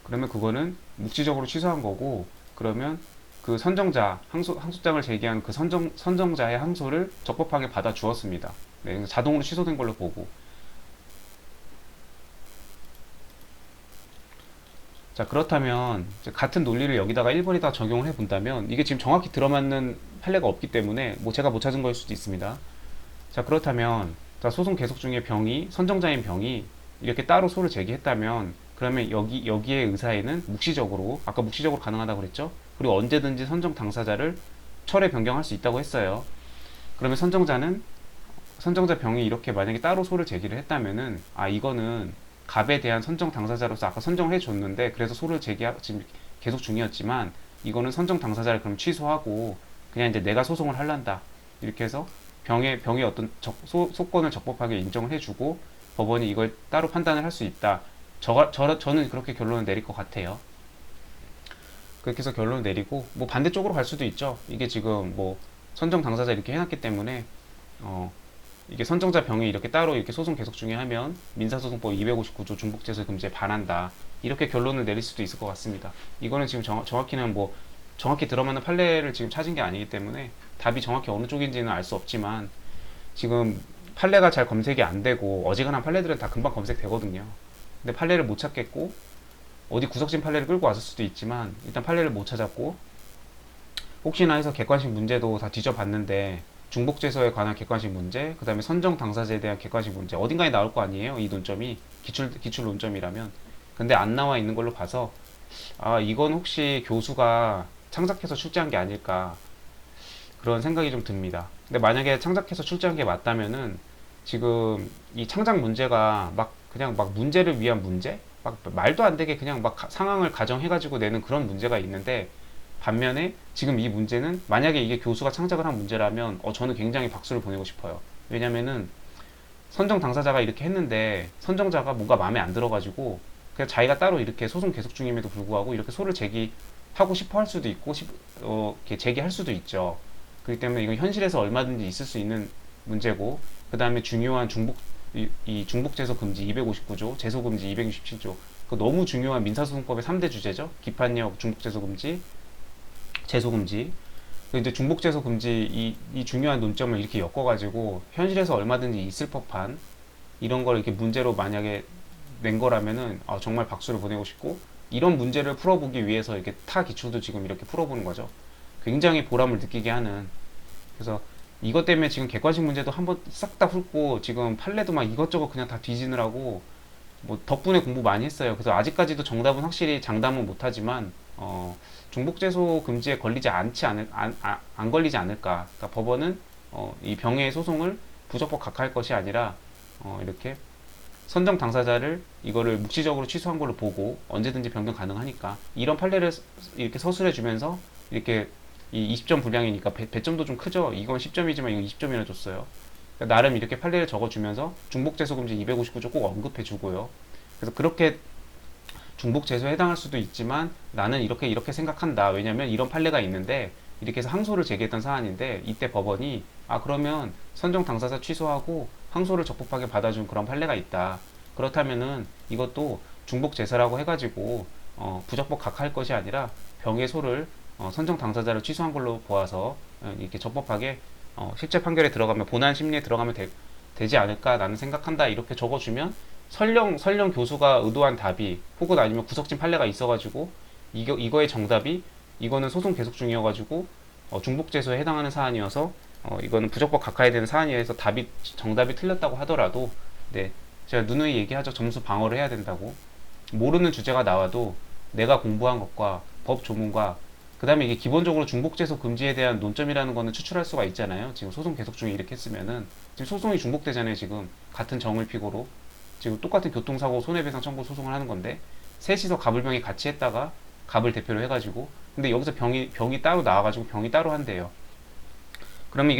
그러면 그거는 묵시적으로 취소한 거고, 그러면 그 선정자, 항소장을 제기한 그 선정자의 항소를 적법하게 받아 주었습니다. 네, 자동으로 취소된 걸로 보고. 자, 그렇다면 같은 논리를 여기다가 1번에다 적용을 해본다면 이게 지금 정확히 들어맞는 판례가 없기 때문에 뭐 제가 못 찾은 거일 수도 있습니다. 자, 그렇다면 자, 소송 계속 중에 선정자인 병이 이렇게 따로 소를 제기했다면 그러면 여기에 의사에는 묵시적으로 아까 묵시적으로 가능하다고 그랬죠? 그리고 언제든지 선정 당사자를 철회 변경할 수 있다고 했어요. 그러면 선정자 병이 이렇게 만약에 따로 소를 제기를 했다면은 이거는 갑에 대한 선정 당사자로서 아까 선정을 해줬는데 그래서 소를 지금 계속 중이었지만 이거는 선정 당사자를 그럼 취소하고 그냥 이제 내가 소송을 할란다 이렇게 해서 병의 어떤 소권을 적법하게 인정을 해주고 법원이 이걸 따로 판단을 할 수 있다. 저는 그렇게 결론을 내릴 것 같아요. 그렇게 해서 결론을 내리고 뭐 반대쪽으로 갈 수도 있죠. 이게 지금 뭐 선정 당사자 이렇게 해놨기 때문에 어, 이게 선정자 병이 이렇게 따로 이렇게 소송 계속 중에 하면 민사소송법 259조 중복제소 금지에 반한다. 이렇게 결론을 내릴 수도 있을 것 같습니다. 이거는 지금 정확히는 뭐 정확히 들어맞는 판례를 지금 찾은 게 아니기 때문에 답이 정확히 어느 쪽인지는 알 수 없지만 지금 판례가 잘 검색이 안 되고 어지간한 판례들은 다 금방 검색되거든요. 근데 판례를 못 찾겠고 어디 구석진 판례를 끌고 왔을 수도 있지만 일단 판례를 못 찾았고 혹시나 해서 객관식 문제도 다 뒤져봤는데 중복제소에 관한 객관식 문제, 그 다음에 선정 당사자에 대한 객관식 문제 어딘가에 나올 거 아니에요? 이 논점이 기출 논점이라면. 근데 안 나와 있는 걸로 봐서 이건 혹시 교수가 창작해서 출제한 게 아닐까 그런 생각이 좀 듭니다. 근데 만약에 창작해서 출제한 게 맞다면은 지금 이 창작 문제가 막 그냥 막 문제를 위한 문제? 막 말도 안 되게 그냥 막 상황을 가정해가지고 내는 그런 문제가 있는데 반면에 지금 이 문제는 만약에 이게 교수가 창작을 한 문제라면 저는 굉장히 박수를 보내고 싶어요. 왜냐면은 선정 당사자가 이렇게 했는데 선정자가 뭔가 마음에 안 들어가지고 그냥 자기가 따로 이렇게 소송 계속 중임에도 불구하고 이렇게 소를 제기하고 싶어 할 수도 있고 이렇게 제기할 수도 있죠. 그렇기 때문에 이건 현실에서 얼마든지 있을 수 있는 문제고 그 다음에 중요한 이 중복제소 금지 259조, 제소 금지 267조 그 너무 중요한 민사소송법의 3대 주제죠. 기판력, 중복제소 금지, 제소 금지. 이제 중복제소 금지 이 중요한 논점을 이렇게 엮어가지고 현실에서 얼마든지 있을 법한 이런 걸 이렇게 문제로 만약에 낸 거라면은 정말 박수를 보내고 싶고 이런 문제를 풀어보기 위해서 이렇게 타 기출도 지금 이렇게 풀어보는 거죠. 굉장히 보람을 느끼게 하는. 그래서 이것 때문에 지금 객관식 문제도 한번 싹 다 훑고 지금 판례도 막 이것저것 그냥 다 뒤지느라고 뭐 덕분에 공부 많이 했어요. 그래서 아직까지도 정답은 확실히 장담은 못하지만 중복제소 금지에 걸리지 안 걸리지 않을까. 그러니까 법원은 이 병의 소송을 부적법 각하할 것이 아니라 이렇게 선정 당사자를 이거를 묵시적으로 취소한 걸로 보고 언제든지 변경 가능하니까 이런 판례를 이렇게 서술해 주면서 이렇게 이 20점 분량이니까 배점도 좀 크죠. 이건 10점이지만 이건 20점이나 줬어요. 그러니까 나름 이렇게 판례를 적어주면서 중복제소금지 259조 꼭 언급해주고요. 그래서 그렇게 중복제소에 해당할 수도 있지만 나는 이렇게 생각한다. 왜냐면 이런 판례가 있는데 이렇게 해서 항소를 제기했던 사안인데 이때 법원이 그러면 선정 당사자 취소하고 항소를 적법하게 받아준 그런 판례가 있다. 그렇다면은 이것도 중복제소라고 해가지고 부적법 각하할 것이 아니라 병의 소를 선정 당사자를 취소한 걸로 보아서 이렇게 적법하게 실제 판결에 들어가면 본안 심리에 들어가면 되지 않을까 나는 생각한다 이렇게 적어주면 설령 교수가 의도한 답이 혹은 아니면 구석진 판례가 있어가지고 이거의 정답이 이거는 소송 계속 중이어가지고 중복제소에 해당하는 사안이어서 이거는 부적법 각하해야 되는 사안이어서 정답이 틀렸다고 하더라도 네 제가 누누이 얘기하죠. 점수 방어를 해야 된다고. 모르는 주제가 나와도 내가 공부한 것과 법 조문과 그 다음에 이게 기본적으로 중복제소 금지에 대한 논점이라는 거는 추출할 수가 있잖아요. 지금 소송 계속 중에 이렇게 했으면은 지금 소송이 중복되잖아요. 지금 같은 정을 피고로 지금 똑같은 교통사고 손해배상 청구 소송을 하는 건데 셋이서 갑을병이 같이 했다가 갑을 대표로 해가지고 근데 여기서 병이 따로 나와가지고 병이 따로 한대요. 그러면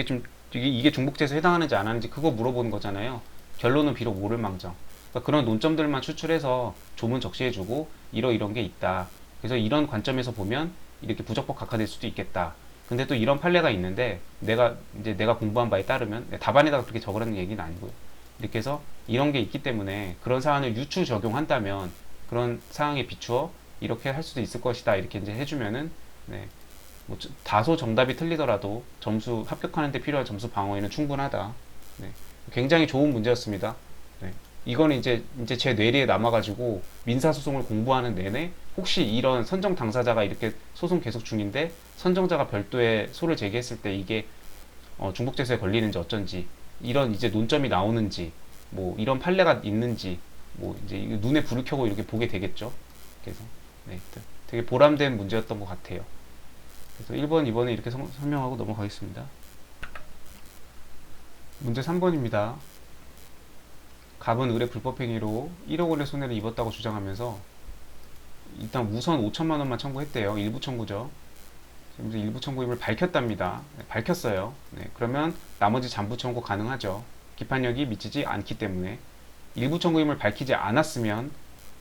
이게 중복제소에 해당하는지 안 하는지 그거 물어보는 거잖아요. 결론은 비록 모를망정. 그러니까 그런 논점들만 추출해서 조문 적시해주고 이런 게 있다. 그래서 이런 관점에서 보면 이렇게 부적법 각하될 수도 있겠다. 근데 또 이런 판례가 있는데 내가 공부한 바에 따르면 답안에다가 그렇게 적으라는 얘기는 아니고요. 이렇게 해서 이런 게 있기 때문에 그런 사안을 유추 적용한다면 그런 사항에 비추어 이렇게 할 수도 있을 것이다 이렇게 이제 해주면은 네, 뭐 다소 정답이 틀리더라도 점수 합격하는 데 필요한 점수 방어에는 충분하다. 네, 굉장히 좋은 문제였습니다. 네, 이거는 이제 제 뇌리에 남아가지고 민사소송을 공부하는 내내 혹시 이런 선정 당사자가 이렇게 소송 계속 중인데 선정자가 별도의 소를 제기했을 때 이게 중복재수에 걸리는지 어쩐지 이런 이제 논점이 나오는지 뭐 이런 판례가 있는지 뭐 이제 눈에 불을 켜고 이렇게 보게 되겠죠. 그래서 네, 되게 보람된 문제였던 것 같아요. 그래서 1번, 2번은 이렇게 설명하고 넘어가겠습니다. 문제 3번입니다. 갑은 을의 불법행위로 1억 원의 손해를 입었다고 주장하면서 일단 우선 5천만 원만 청구했대요. 일부 청구죠. 지금 일부 청구임을 밝혔답니다. 네, 밝혔어요. 네, 그러면 나머지 잔부 청구 가능하죠. 기판력이 미치지 않기 때문에. 일부 청구임을 밝히지 않았으면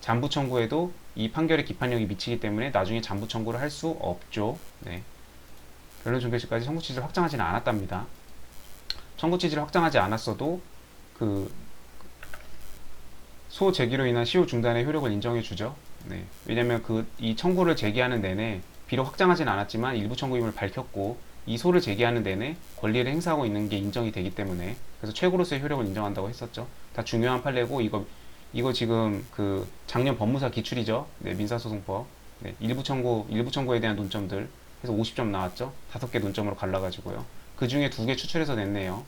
잔부 청구에도 이 판결의 기판력이 미치기 때문에 나중에 잔부 청구를 할 수 없죠. 네. 변론 종결시까지 청구 취지를 확정하지는 않았답니다. 청구 취지를 확정하지 않았어도 그 소 제기로 인한 시효 중단의 효력을 인정해 주죠. 네. 왜냐면 이 청구를 제기하는 내내 비록 확정하진 않았지만 일부 청구임을 밝혔고 이 소를 제기하는 내내 권리를 행사하고 있는 게 인정이 되기 때문에 그래서 최고로서의 효력을 인정한다고 했었죠. 다 중요한 판례고 이거 지금 그 작년 법무사 기출이죠. 네, 민사소송법. 네, 일부 청구에 대한 논점들 해서 50점 나왔죠. 5개 논점으로 갈라가지고요. 그 중에 2개 추출해서 냈네요.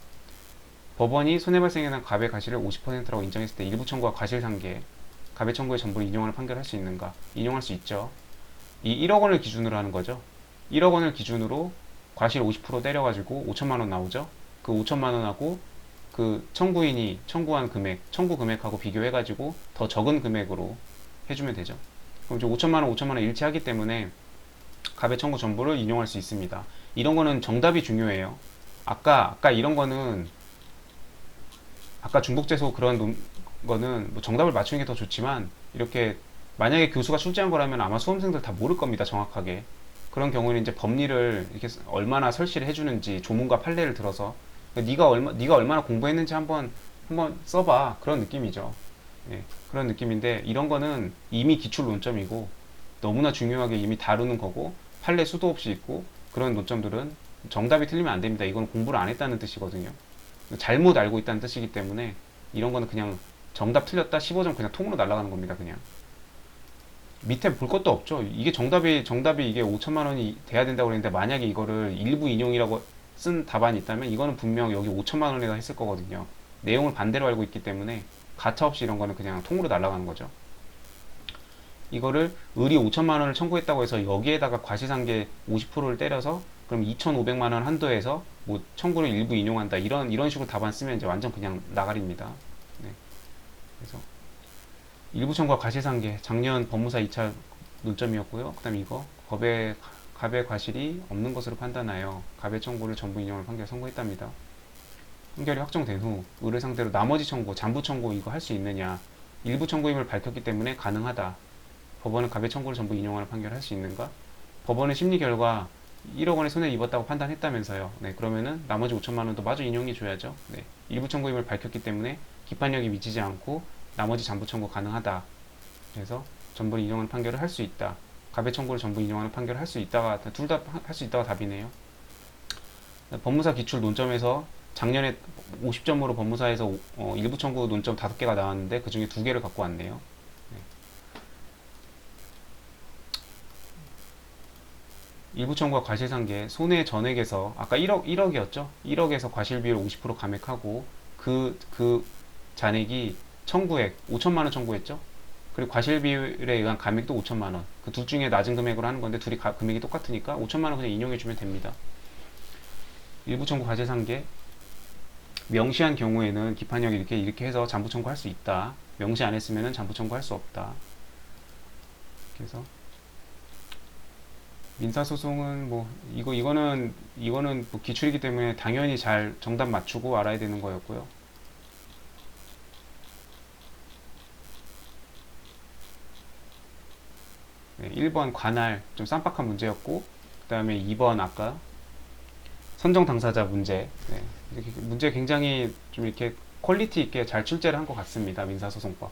법원이 손해발생에 대한 갑의 과실을 50%라고 인정했을 때 일부 청구와 과실상계, 갑의 청구의 전부를 인용하는 판결을 할 수 있는가? 인용할 수 있죠. 이 1억 원을 기준으로 하는 거죠. 1억 원을 기준으로 과실 50% 때려가지고 5천만 원 나오죠. 그 5천만 원하고 그 청구인이 청구한 금액, 청구 금액하고 비교해가지고 더 적은 금액으로 해주면 되죠. 그럼 이제 5천만 원 일치하기 때문에 갑의 청구 전부를 인용할 수 있습니다. 이런 거는 정답이 중요해요. 아까 이런 거는 아까 중복재소 그런 거는 뭐 정답을 맞추는 게 더 좋지만 이렇게 만약에 교수가 출제한 거라면 아마 수험생들 다 모를 겁니다. 정확하게. 그런 경우에는 이제 법리를 이렇게 얼마나 설치를 해주는지 조문과 판례를 들어서 네가 얼마나 공부했는지 한번 써봐. 그런 느낌이죠. 예, 그런 느낌인데 이런 거는 이미 기출 논점이고 너무나 중요하게 이미 다루는 거고 판례 수도 없이 있고 그런 논점들은 정답이 틀리면 안 됩니다. 이건 공부를 안 했다는 뜻이거든요. 잘못 알고 있다는 뜻이기 때문에 이런 거는 그냥 정답 틀렸다 15점 그냥 통으로 날아가는 겁니다. 그냥 밑에 볼 것도 없죠. 이게 정답이 이게 5천만 원이 돼야 된다고 그랬는데 만약에 이거를 일부 인용이라고 쓴 답안이 있다면 이거는 분명 여기 5천만 원에다 했을 거거든요. 내용을 반대로 알고 있기 때문에 가차 없이 이런 거는 그냥 통으로 날아가는 거죠. 이거를 을이 5천만 원을 청구했다고 해서 여기에다가 과시상계 50%를 때려서 그럼 2,500만 원 한도에서 뭐 청구를 일부 인용한다 이런 식으로 답안 쓰면 이제 완전 그냥 나가리입니다. 네. 그래서 일부 청구와 과실상계 작년 법무사 2차 논점이었고요. 그다음에 이거 갑의 과실이 없는 것으로 판단하여 갑의 청구를 전부 인용을 판결 선고했답니다. 판결이 확정된 후 을을 상대로 나머지 청구, 잔부 청구 이거 할 수 있느냐? 일부 청구임을 밝혔기 때문에 가능하다. 법원은 갑의 청구를 전부 인용하는 판결을 할 수 있는가? 법원은 심리 결과 1억 원의 손해를 입었다고 판단했다면서요. 네, 그러면은 나머지 5천만 원도 마저 인용해 줘야죠. 네, 일부 청구임을 밝혔기 때문에 기판력이 미치지 않고 나머지 잔부 청구 가능하다. 그래서 전부 인용하는 판결을 할 수 있다. 갑의 청구를 전부 인용하는 판결을 할 수 있다가 둘 다 할 수 있다가 답이네요. 법무사 기출 논점에서 작년에 50점으로 법무사에서 일부 청구 논점 5개가 나왔는데 그 중에 2개를 갖고 왔네요. 네. 일부 청구와 과실상계 손해 전액에서 아까 1억이었죠? 1억에서 과실비율 50% 감액하고 그 잔액이 청구액 5천만 원 청구했죠? 그리고 과실비율에 의한 감액도 5천만 원. 그 둘 중에 낮은 금액으로 하는 건데 둘이 금액이 똑같으니까 5천만 원 그냥 인용해 주면 됩니다. 일부 청구 과실상계 명시한 경우에는 기판력이 이렇게 해서 잔부 청구할 수 있다. 명시 안 했으면은 잔부 청구할 수 없다. 그래서 민사소송은 뭐 이거는 뭐 기출이기 때문에 당연히 잘 정답 맞추고 알아야 되는 거였고요. 네, 1번 관할 좀 쌈박한 문제였고 그 다음에 2번 아까 선정 당사자 문제. 네, 문제 굉장히 좀 이렇게 퀄리티 있게 잘 출제를 한 것 같습니다. 민사소송법.